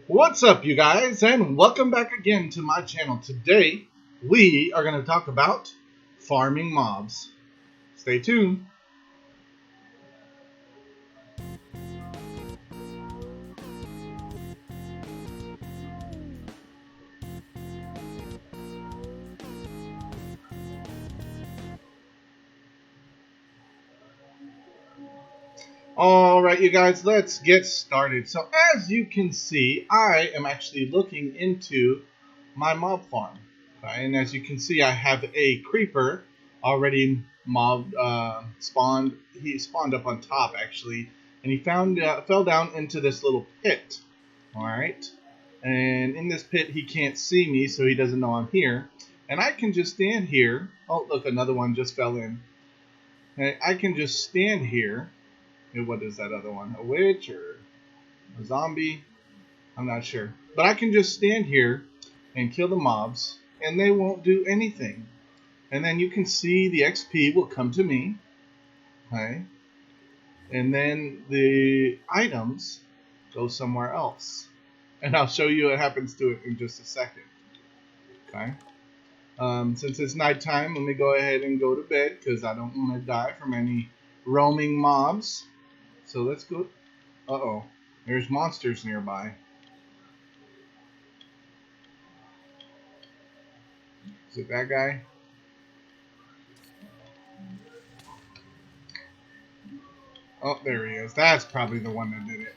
What's up, you guys, and welcome back again to my channel. Today, we are going to talk about farming mobs. Stay tuned. Alright, you guys, let's get started. So, as you can see, I am actually looking into my mob farm. Okay? And as you can see, I have a creeper already spawned. He spawned up on top, actually, and he fell down into this little pit. Alright? And in this pit, he can't see me, so he doesn't know I'm here. And I can just stand here. Oh, look, another one just fell in. And I can just stand here. And what is that other one? A witch or a zombie? I'm not sure. But I can just stand here and kill the mobs, and they won't do anything. And then you can see the XP will come to me. Okay? And then the items go somewhere else. And I'll show you what happens to it in just a second. Okay? Since it's nighttime, let me go ahead and go to bed because I don't want to die from any roaming mobs. So let's go. Uh-oh. There's monsters nearby. Is it that guy? Oh, there he is. That's probably the one that did it.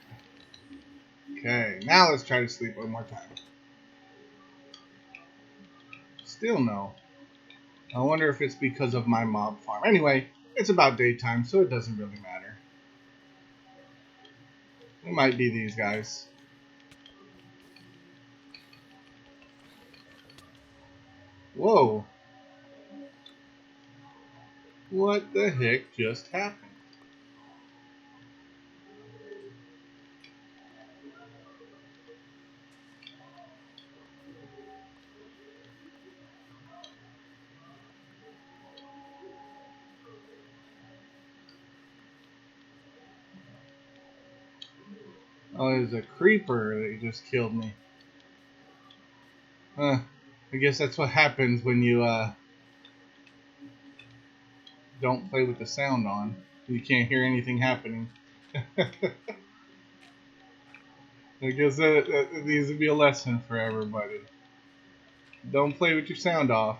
Okay, now let's try to sleep one more time. Still no. I wonder if it's because of my mob farm. Anyway, it's about daytime, so it doesn't really matter. It might be these guys. Whoa. What the heck just happened? Oh, there's a creeper that just killed me. I guess that's what happens when you don't play with the sound on. You can't hear anything happening. I guess that needs to be a lesson for everybody. Don't play with your sound off.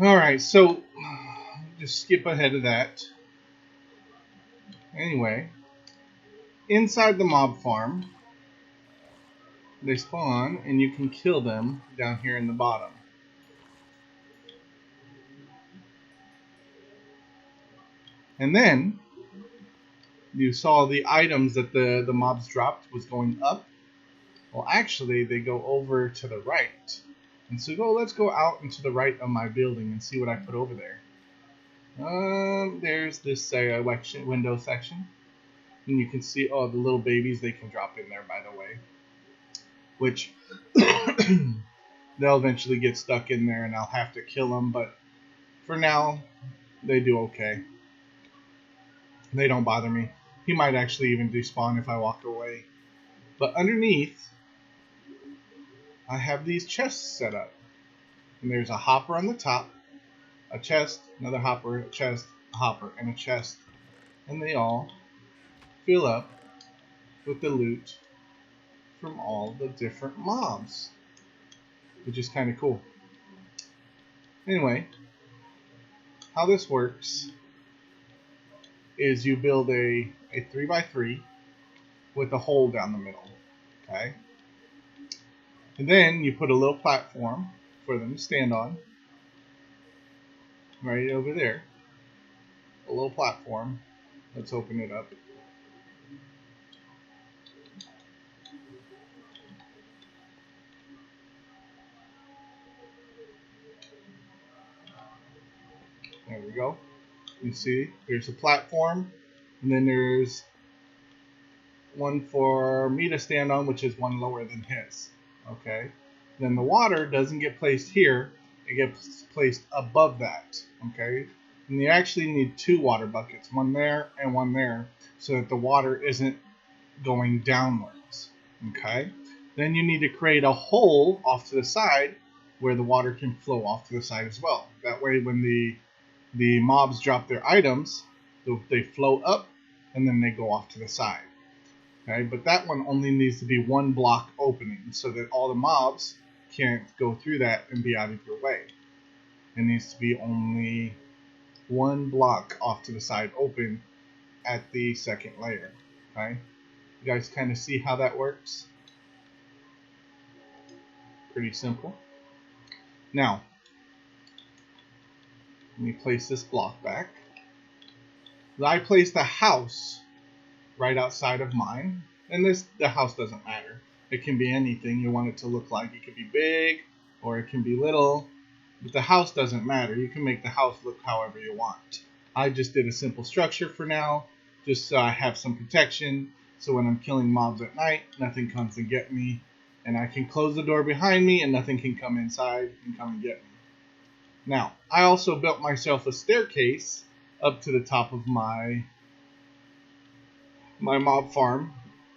Alright, so just skip ahead of that. Anyway, inside the mob farm, they spawn and you can kill them down here in the bottom. And then you saw the items that the mobs dropped was going up. Well, actually, they go over to the right. And so let's go out into the right of my building and see what I put over there. There's this window section. And you can see, oh, the little babies, they can drop in there, by the way. Which, they'll eventually get stuck in there and I'll have to kill them. But for now, they do okay. They don't bother me. He might actually even despawn if I walk away. But underneath, I have these chests set up. And there's a hopper on the top, a chest, another hopper, a chest, a hopper, and a chest. And they all fill up with the loot from all the different mobs, which is kind of cool. Anyway, how this works is you build a 3x3 with a hole down the middle. Okay? And then you put a little platform for them to stand on, right over there. A little platform. Let's open it up. There we go. You see, there's a platform, and then there's one for me to stand on, which is one lower than his. Okay. Then the water doesn't get placed here; it gets placed above that. Okay. And you actually need two water buckets, one there and one there, so that the water isn't going downwards. Okay. Then you need to create a hole off to the side where the water can flow off to the side as well. That way, when the mobs drop their items, they float up and then they go off to the side. Okay, but that one only needs to be one block opening so that all the mobs can't go through that and be out of your way. It needs to be only one block off to the side open at the second layer. Okay, you guys kind of see how that works? Pretty simple. Now, let me place this block back. I placed a house right outside of mine, and the house doesn't matter. It can be anything you want it to look like. It could be big or it can be little, but the house doesn't matter. You can make the house look however you want. I just did a simple structure for now, just so I have some protection, so when I'm killing mobs at night, nothing comes and get me, and I can close the door behind me and nothing can come inside and come and get me. Now, I also built myself a staircase up to the top of my mob farm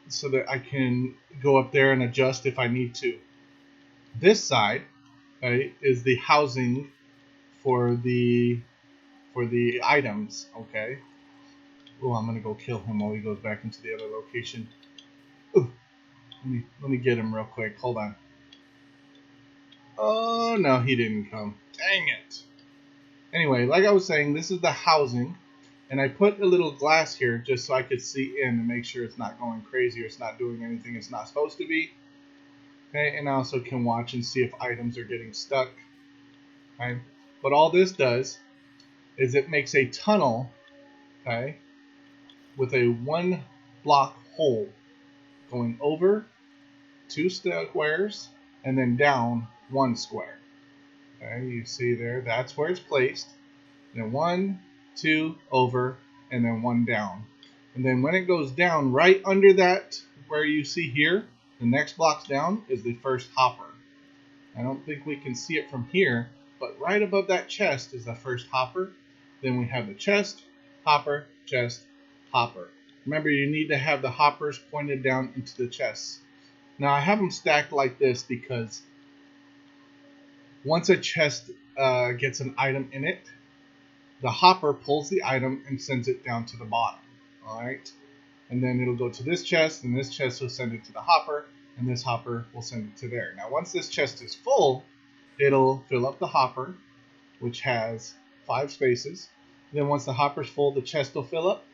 so that I can go up there and adjust if I need to. This side, right, is the housing for the items. Okay. Oh, I'm gonna go kill him while he goes back into the other location. Ooh, let me get him real quick. Hold on. Oh no, he didn't come. Dang it. Anyway, like I was saying, this is the housing. And I put a little glass here just so I could see in and make sure it's not going crazy or it's not doing anything it's not supposed to be. Okay, and I also can watch and see if items are getting stuck. Okay, but all this does is it makes a tunnel, okay, with a one block hole going over 2 squares and then down 1 square. Okay, you see there, that's where it's placed. Then 1, 2 over, and then 1 down. And then when it goes down right under that, where you see here, the next blocks down is the first hopper. I don't think we can see it from here, but right above that chest is the first hopper. Then we have the chest, hopper, chest, hopper. Remember, you need to have the hoppers pointed down into the chests. Now I have them stacked like this because once a chest gets an item in it, the hopper pulls the item and sends it down to the bottom. Alright? And then it'll go to this chest, and this chest will send it to the hopper, and this hopper will send it to there. Now once this chest is full, it'll fill up the hopper, which has 5 spaces. Then once the hopper's full, the chest will fill up.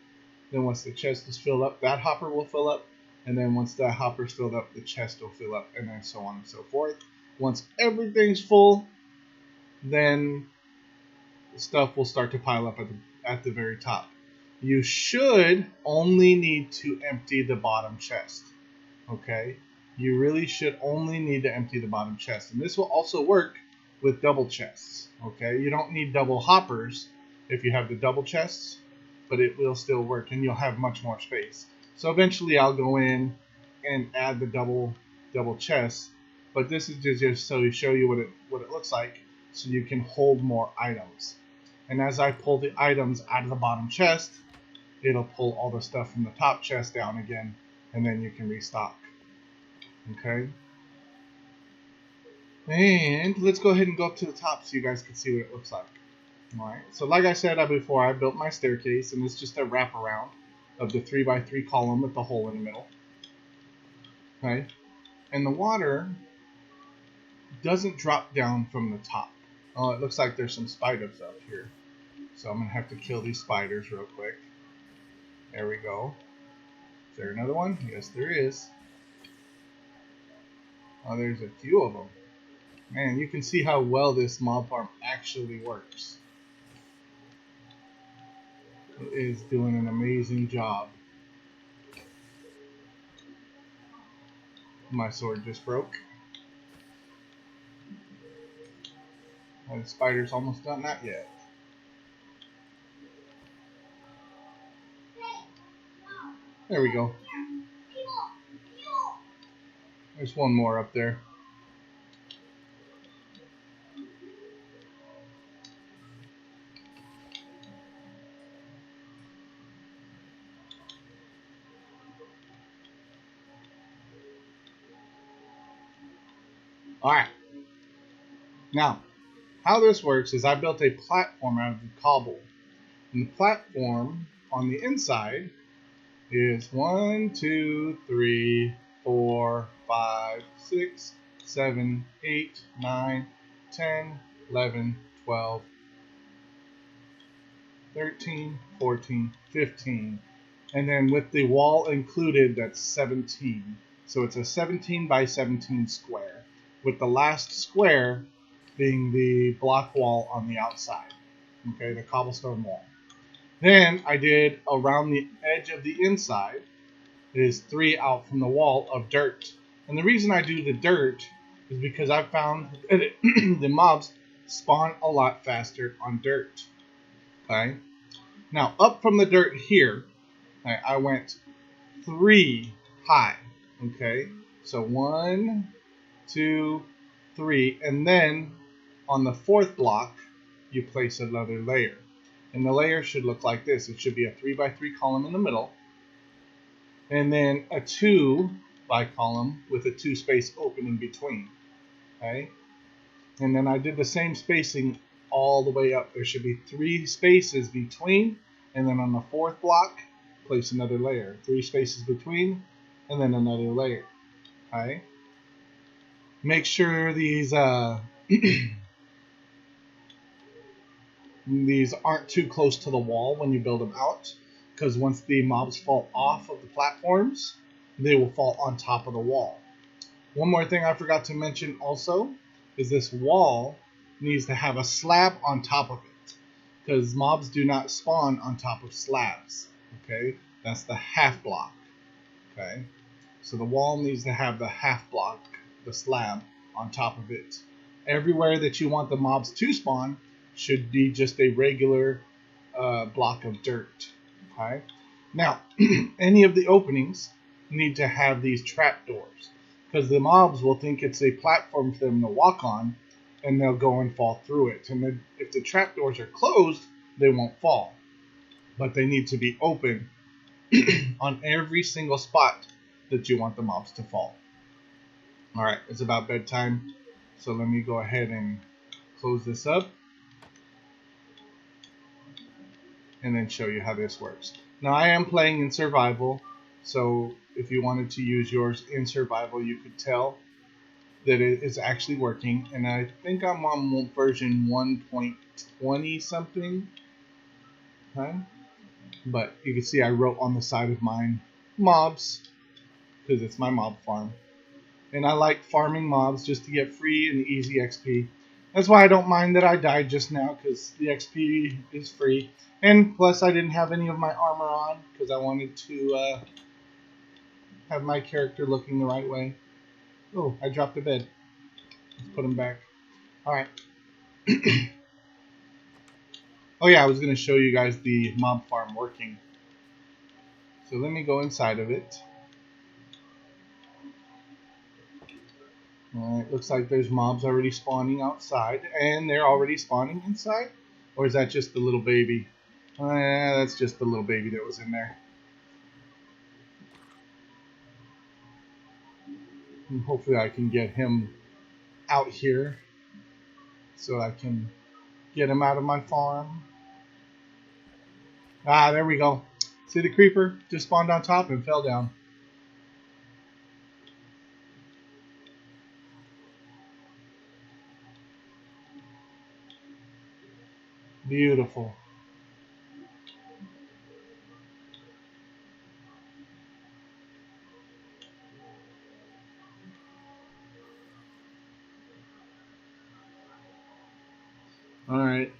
Then once the chest is filled up, that hopper will fill up. And then once the hopper's filled up, the chest will fill up, and then so on and so forth. Once everything's full, then stuff will start to pile up at the very top. You should only need to empty the bottom chest. Okay? You really should only need to empty the bottom chest. And this will also work with double chests. Okay? You don't need double hoppers if you have the double chests, but it will still work and you'll have much more space. So eventually I'll go in and add the double chests, but this is just so to show you what it looks like so you can hold more items. And as I pull the items out of the bottom chest, it'll pull all the stuff from the top chest down again, and then you can restock. Okay? And let's go ahead and go up to the top so you guys can see what it looks like. Alright, so like I said before, I built my staircase, and it's just a wraparound of the 3x3 column with the hole in the middle. Okay? And the water doesn't drop down from the top. Oh, it looks like there's some spiders up here. So I'm going to have to kill these spiders real quick. There we go. Is there another one? Yes, there is. Oh, there's a few of them. Man, you can see how well this mob farm actually works. It is doing an amazing job. My sword just broke. And the spider's almost done that yet. There we go. There's one more up there. Alright. Now, how this works is I built a platform out of the cobble. And the platform on the inside is 1, 2, 3, 4, 5, 6, 7, 8, 9, 10, 11, 12, 13, 14, 15. And then with the wall included, that's 17. So it's a 17 by 17 square, with the last square being the block wall on the outside. Okay, the cobblestone wall. Then I did around the edge of the inside is 3 out from the wall of dirt. And the reason I do the dirt is because I found that the mobs spawn a lot faster on dirt. Okay. Now up from the dirt here, I went 3 high. Okay. So 1, 2, 3, and then on the 4th block you place another layer. And the layer should look like this. It should be a 3 by 3 column in the middle, and then a 2 by column with a 2 space opening between. Okay? And then I did the same spacing all the way up. There should be 3 spaces between, and then on the 4th block, place another layer. 3 spaces between, and then another layer. Okay? Make sure these these aren't too close to the wall when you build them out, because once the mobs fall off of the platforms, they will fall on top of the wall. One more thing I forgot to mention also is this wall needs to have a slab on top of it, because mobs do not spawn on top of slabs. Okay, that's the half block. Okay, so the wall needs to have the half block, the slab, on top of it. Everywhere that you want the mobs to spawn should be just a regular block of dirt. Okay. Now, any of the openings need to have these trapdoors, because the mobs will think it's a platform for them to walk on, and they'll go and fall through it. And then if the trapdoors are closed, they won't fall, but they need to be open on every single spot that you want the mobs to fall. All right, it's about bedtime, so let me go ahead and close this up and then show you how this works. Now I am playing in survival, so if you wanted to use yours in survival, you could tell that it is actually working. And I think I'm on version 1.20 something. Okay? But you can see I wrote on the side of mine mobs, because it's my mob farm. And I like farming mobs just to get free and easy XP. That's why I don't mind that I died just now, because the XP is free. And plus I didn't have any of my armor on, because I wanted to have my character looking the right way. Oh, I dropped a bed. Let's put him back. Alright. Oh yeah, I was going to show you guys the mob farm working. So let me go inside of it. Alright, looks like there's mobs already spawning outside, and they're already spawning inside? Or is that just the little baby? That's just the little baby that was in there. And hopefully I can get him out here so I can get him out of my farm. Ah, there we go. See the creeper just spawned on top and fell down. Beautiful. Alright.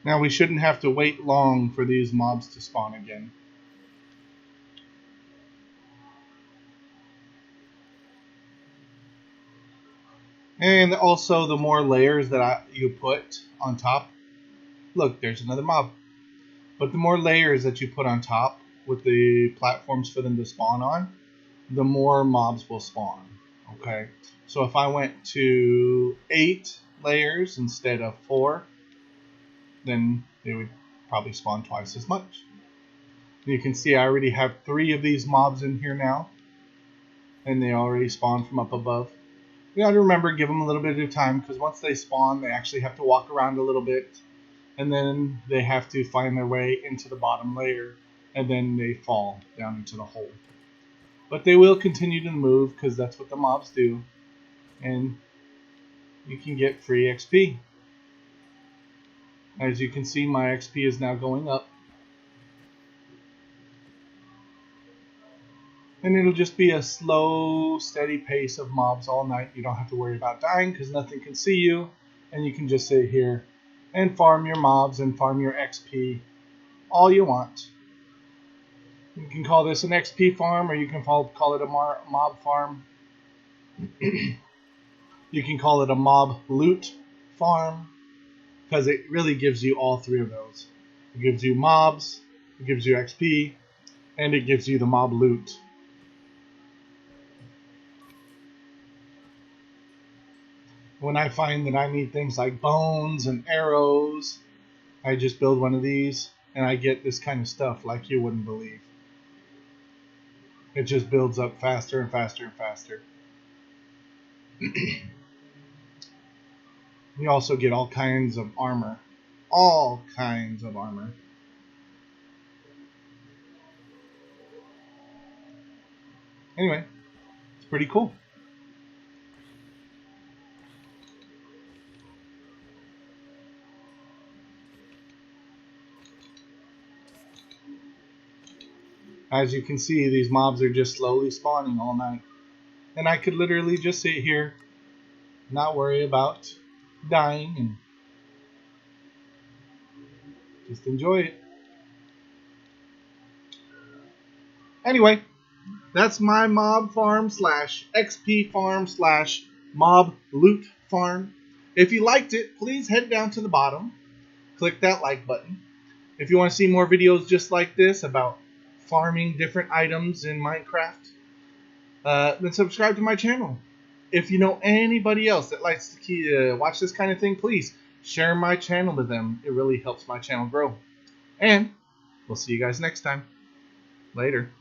Now we shouldn't have to wait long for these mobs to spawn again. And also, the more layers that you put on top, look, there's another mob. But the more layers that you put on top with the platforms for them to spawn on, the more mobs will spawn. Okay, so if I went to 8 layers instead of 4, then they would probably spawn twice as much. You can see I already have 3 of these mobs in here now, and they already spawn from up above. You got to remember, give them a little bit of time, because once they spawn, they actually have to walk around a little bit, and then they have to find their way into the bottom layer, and then they fall down into the hole. But they will continue to move, because that's what the mobs do, and you can get free XP. As you can see, my XP is now going up. And it'll just be a slow, steady pace of mobs all night. You don't have to worry about dying because nothing can see you. And you can just sit here and farm your mobs and farm your XP all you want. You can call this an XP farm, or you can call it a mob farm. You can call it a mob loot farm, because it really gives you all 3 of those. It gives you mobs, it gives you XP, and it gives you the mob loot. When I find that I need things like bones and arrows, I just build one of these, and I get this kind of stuff like you wouldn't believe. It just builds up faster and faster and faster. You also get all kinds of armor. All kinds of armor. Anyway, it's pretty cool. As you can see, these mobs are just slowly spawning all night. And I could literally just sit here, not worry about dying, and just enjoy it. Anyway, that's my mob farm slash XP farm slash mob loot farm. If you liked it, please head down to the bottom, click that like button. If you want to see more videos just like this about farming different items in Minecraft, then subscribe to my channel. If you know anybody else that likes to watch this kind of thing, please share my channel with them. It really helps my channel grow. And we'll see you guys next time. Later.